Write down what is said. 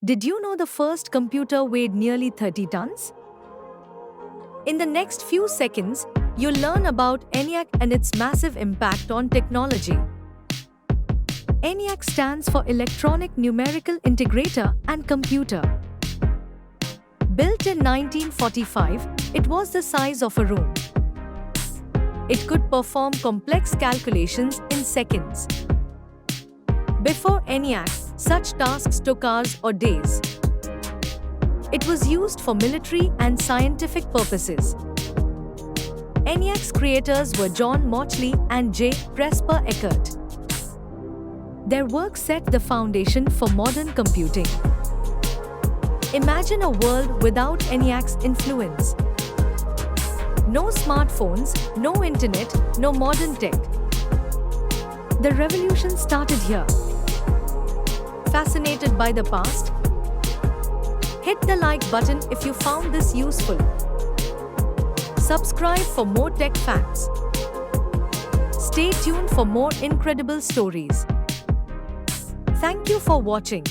Did you know the first computer weighed nearly 30 tons? In the next few seconds, you'll learn about ENIAC and its massive impact on technology. ENIAC stands for Electronic Numerical Integrator and Computer. Built in 1945, it was the size of a room. It could perform complex calculations in seconds. Before ENIAC, such tasks took hours or days. It was used for military and scientific purposes. ENIAC's creators were John Mauchly and J. Presper Eckert. Their work set the foundation for modern computing. Imagine a world without ENIAC's influence. No smartphones, no internet, no modern tech. The revolution started here. Fascinated by the past? Hit the like button if you found this useful. Subscribe for more tech facts. Stay tuned for more incredible stories. Thank you for watching.